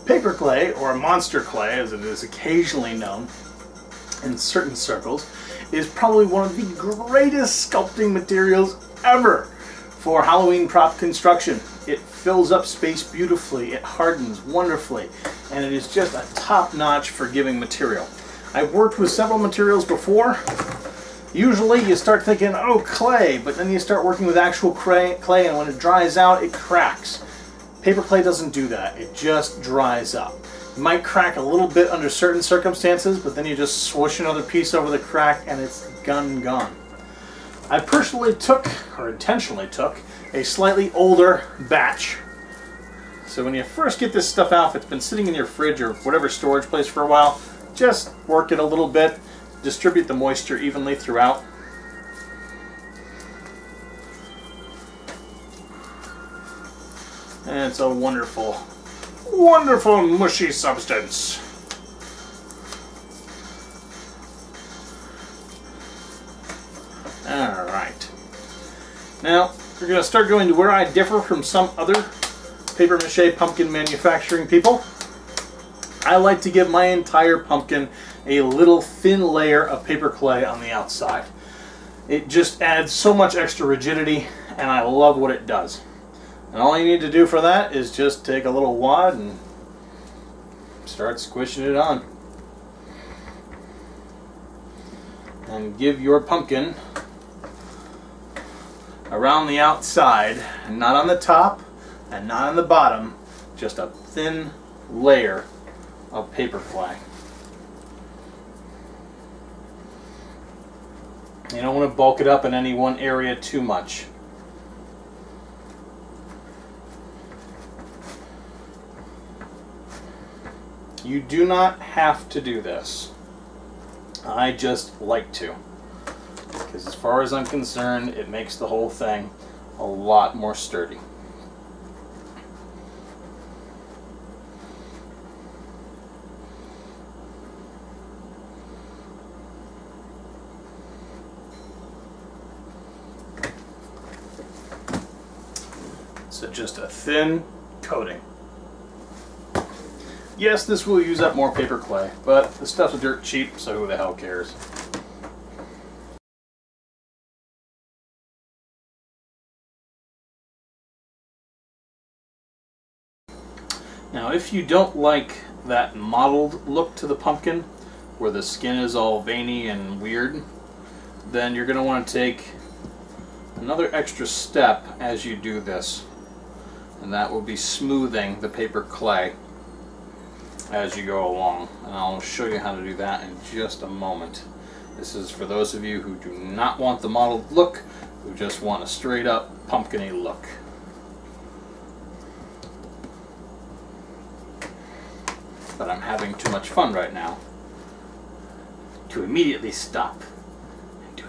Paper clay, or monster clay as it is occasionally known in certain circles, is probably one of the greatest sculpting materials ever for Halloween prop construction. It fills up space beautifully, it hardens wonderfully, and it is just a top-notch forgiving material. I've worked with several materials before. Usually you start thinking, oh, clay, but then you start working with actual clay, and when it dries out, it cracks. Paper clay doesn't do that, it just dries up. It might crack a little bit under certain circumstances, but then you just swoosh another piece over the crack and it's gone. I personally took, or intentionally took, a slightly older batch. So when you first get this stuff out, if it's been sitting in your fridge or whatever storage place for a while, just work it a little bit, distribute the moisture evenly throughout. And it's a wonderful, wonderful mushy substance. Alright. Now, we're going to start going to where I differ from some other papier-mâché pumpkin manufacturing people. I like to give my entire pumpkin a little thin layer of paper clay on the outside. It just adds so much extra rigidity, and I love what it does. And all you need to do for that is just take a little wad and start squishing it on. And give your pumpkin around the outside, and not on the top and not on the bottom, just a thin layer of paper clay. You don't want to bulk it up in any one area too much. You do not have to do this. I just like to. Because as far as I'm concerned, it makes the whole thing a lot more sturdy. So just a thin coating. Yes, this will use up more paper clay, but the stuff's dirt cheap, so who the hell cares? Now, if you don't like that mottled look to the pumpkin, where the skin is all veiny and weird, then you're going to want to take another extra step as you do this, and that will be smoothing the paper clay as you go along, and I'll show you how to do that in just a moment. This is for those of you who do not want the mottled look, who just want a straight up pumpkin-y look. But I'm having too much fun right now to immediately stop and do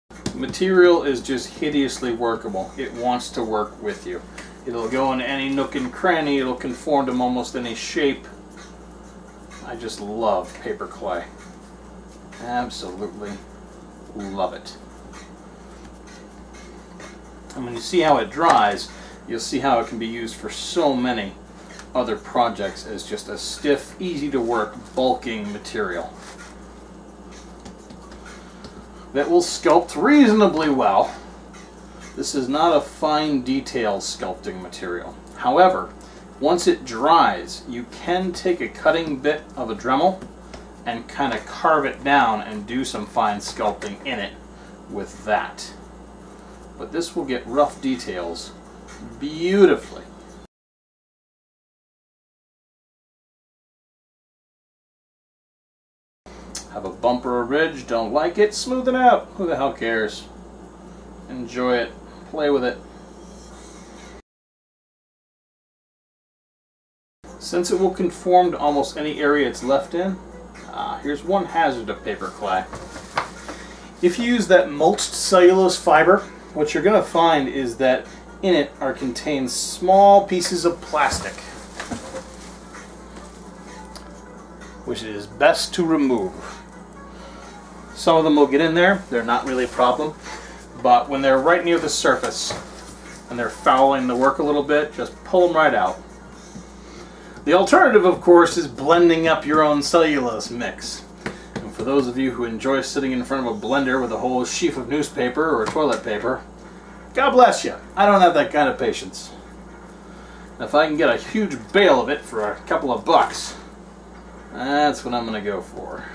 that. The material is just hideously workable. It wants to work with you. It'll go in any nook and cranny, it'll conform to almost any shape. I just love paper clay. Absolutely love it. And when you see how it dries, you'll see how it can be used for so many other projects as just a stiff, easy to work, bulking material that will sculpt reasonably well. This is not a fine detail sculpting material. However, once it dries, you can take a cutting bit of a Dremel and kind of carve it down and do some fine sculpting in it with that. But this will get rough details beautifully. Have a bump or a ridge, don't like it, smooth it out. Who the hell cares? Enjoy it, play with it. Since it will conform to almost any area it's left in, here's one hazard of paper clay. If you use that mulched cellulose fiber, what you're going to find is that in it are contained small pieces of plastic, which it is best to remove. Some of them will get in there, they're not really a problem, but when they're right near the surface, and they're fouling the work a little bit, just pull them right out. The alternative, of course, is blending up your own cellulose mix. And for those of you who enjoy sitting in front of a blender with a whole sheaf of newspaper or toilet paper, God bless you. I don't have that kind of patience. If I can get a huge bale of it for a couple of bucks, that's what I'm going to go for.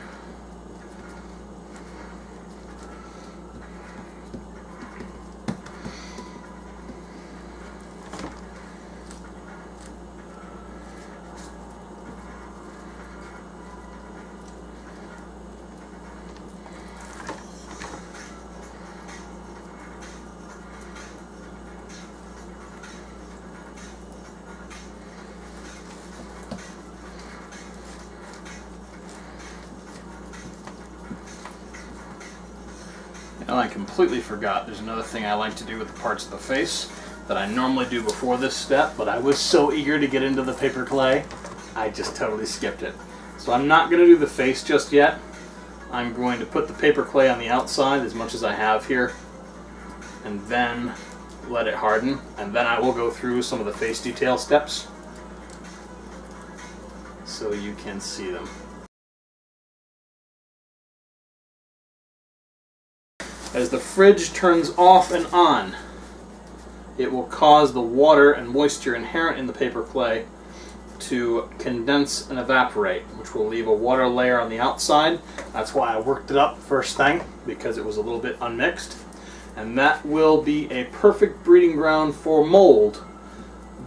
And I completely forgot, there's another thing I like to do with the parts of the face that I normally do before this step, but I was so eager to get into the paper clay, I just totally skipped it. So I'm not going to do the face just yet. I'm going to put the paper clay on the outside as much as I have here, and then let it harden, and then I will go through some of the face detail steps so you can see them. As the fridge turns off and on, it will cause the water and moisture inherent in the paper clay to condense and evaporate, which will leave a water layer on the outside. That's why I worked it up first thing, because it was a little bit unmixed. And that will be a perfect breeding ground for mold,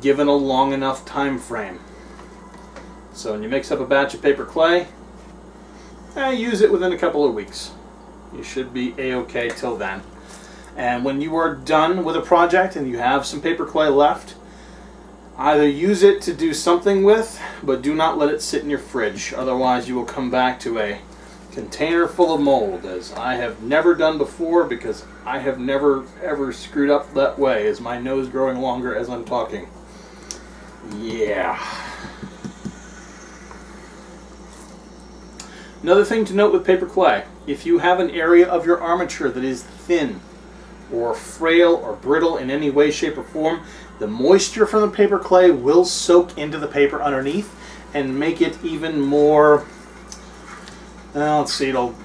given a long enough time frame. So when you mix up a batch of paper clay, use it within a couple of weeks. You should be a-okay till then. And when you are done with a project and you have some paper clay left, either use it to do something with, but do not let it sit in your fridge. Otherwise you will come back to a container full of mold, as I have never done before, because I have never ever screwed up that way. Is my nose growing longer as I'm talking? Yeah. Another thing to note with paper clay, if you have an area of your armature that is thin or frail or brittle in any way, shape, or form, the moisture from the paper clay will soak into the paper underneath and make it even more, let's see, it'll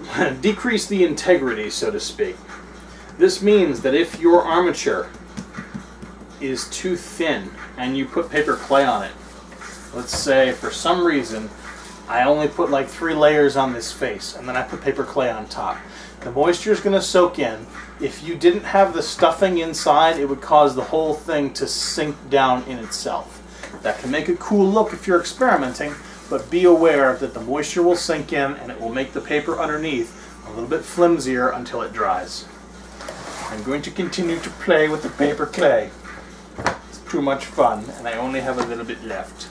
decrease the integrity, so to speak. This means that if your armature is too thin and you put paper clay on it, let's say for some reason I only put like 3 layers on this face, and then I put paper clay on top. The moisture is going to soak in. If you didn't have the stuffing inside, it would cause the whole thing to sink down in itself. That can make a cool look if you're experimenting, but be aware that the moisture will sink in and it will make the paper underneath a little bit flimsier until it dries. I'm going to continue to play with the paper clay. It's too much fun, and I only have a little bit left.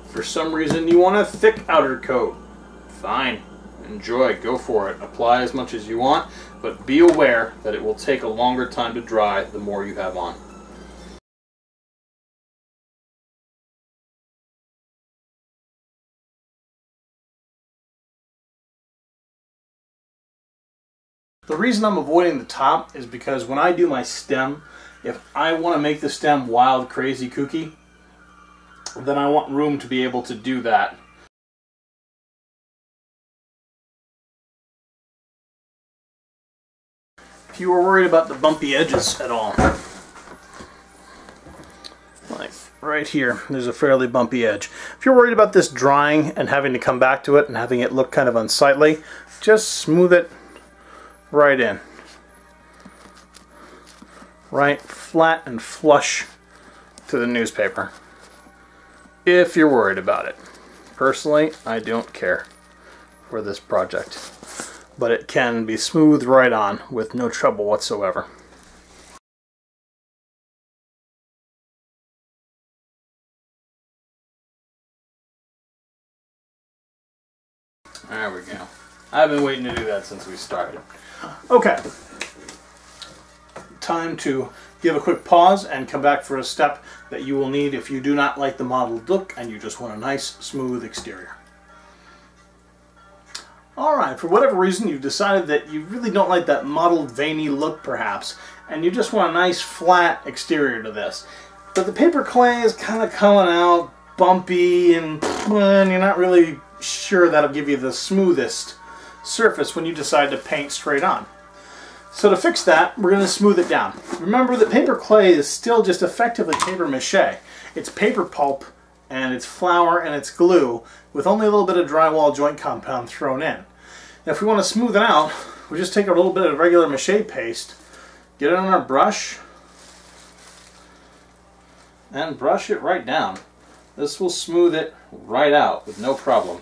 For some reason you want a thick outer coat. Fine. Enjoy. Go for it. Apply as much as you want, but be aware that it will take a longer time to dry the more you have on. The reason I'm avoiding the top is because when I do my stem, if I want to make the stem wild, crazy, kooky, then I want room to be able to do that. If you were worried about the bumpy edges at all, like right here, there's a fairly bumpy edge. If you're worried about this drying and having to come back to it and having it look kind of unsightly, just smooth it right in. Right flat and flush to the newspaper. If you're worried about it. Personally, I don't care for this project, but it can be smoothed right on with no trouble whatsoever. There we go. I've been waiting to do that since we started. Okay. Time to give a quick pause and come back for a step that you will need if you do not like the modeled look and you just want a nice, smooth exterior. Alright, for whatever reason you've decided that you really don't like that mottled, veiny look perhaps, and you just want a nice flat exterior to this. But the paper clay is kind of coming out bumpy and you're not really sure that'll give you the smoothest surface when you decide to paint straight on. So to fix that, we're going to smooth it down. Remember that paper clay is still just effectively paper mache. It's paper pulp and it's flour and it's glue with only a little bit of drywall joint compound thrown in. Now if we want to smooth it out, we just take a little bit of regular mache paste, get it on our brush, and brush it right down. This will smooth it right out with no problem.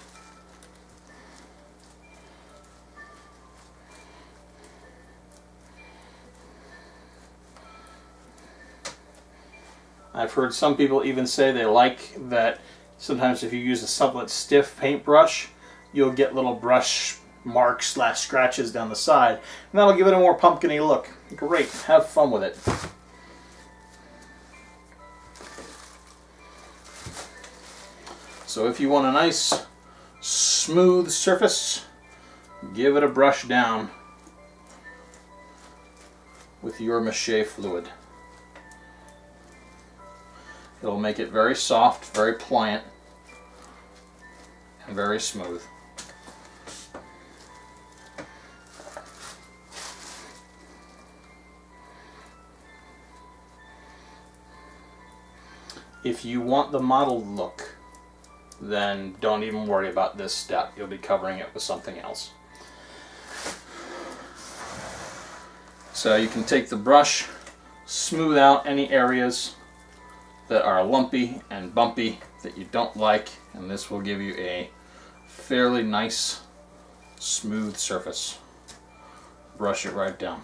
I've heard some people even say they like that sometimes if you use a somewhat stiff paintbrush, you'll get little brush marks / scratches down the side, and that'll give it a more pumpkin-y look. Great, have fun with it. So if you want a nice smooth surface, give it a brush down with your mache fluid. It'll make it very soft, very pliant, and very smooth. If you want the mottled look, then don't even worry about this step. You'll be covering it with something else. So you can take the brush, smooth out any areas that are lumpy and bumpy that you don't like, and this will give you a fairly nice smooth surface. Brush it right down.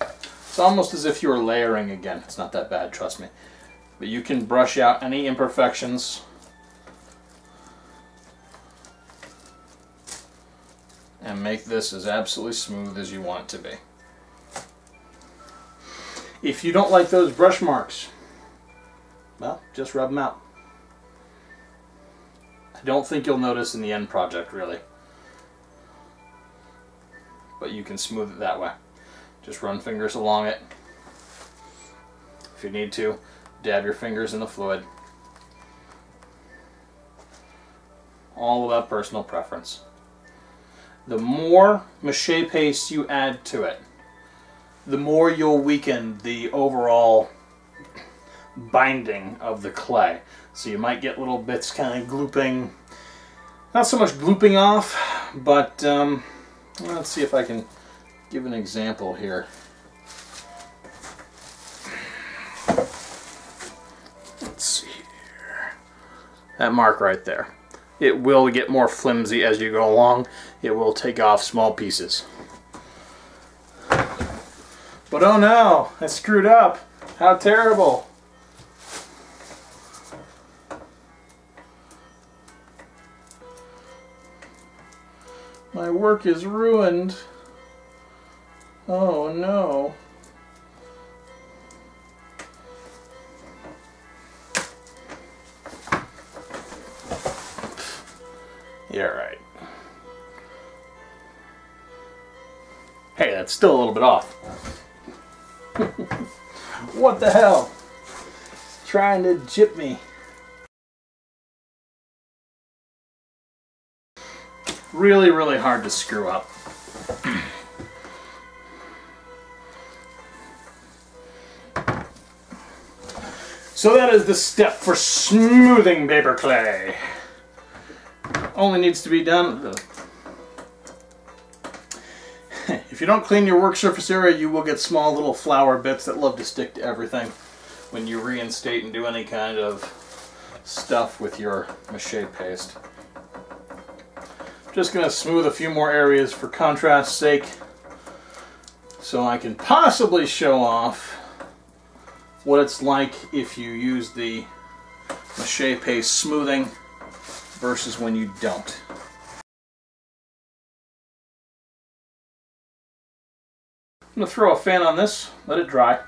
It's almost as if you were layering again. It's not that bad, trust me. But you can brush out any imperfections and make this as absolutely smooth as you want it to be. If you don't like those brush marks, well, just rub them out. I don't think you'll notice in the end project, really. But you can smooth it that way. Just run fingers along it. If you need to, dab your fingers in the fluid. All about personal preference. The more mache paste you add to it, the more you'll weaken the overall binding of the clay. So you might get little bits kind of glooping, not so much glooping off, but let's see if I can give an example here. Let's see here. That mark right there. It will get more flimsy as you go along. It will take off small pieces. But oh no, I screwed up. How terrible. My work is ruined. Oh no. Yeah, right. Hey, that's still a little bit off. What the hell? It's trying to jip me. Really, really hard to screw up. So that is the step for smoothing paper clay. Only needs to be done. If you don't clean your work surface area, you will get small little flour bits that love to stick to everything when you reinstate and do any kind of stuff with your mache paste. Just going to smooth a few more areas for contrast's sake so I can possibly show off what it's like if you use the mache paste smoothing versus when you don't. I'm going to throw a fan on this, let it dry.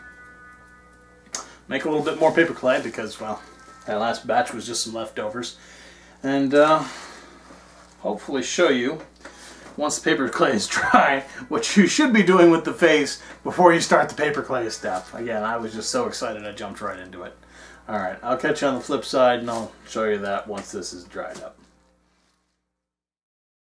Make a little bit more paper clay because, well, that last batch was just some leftovers. and hopefully show you, once the paper clay is dry, what you should be doing with the face before you start the paper clay step. Again, I was just so excited I jumped right into it. Alright, I'll catch you on the flip side and I'll show you that once this is dried up.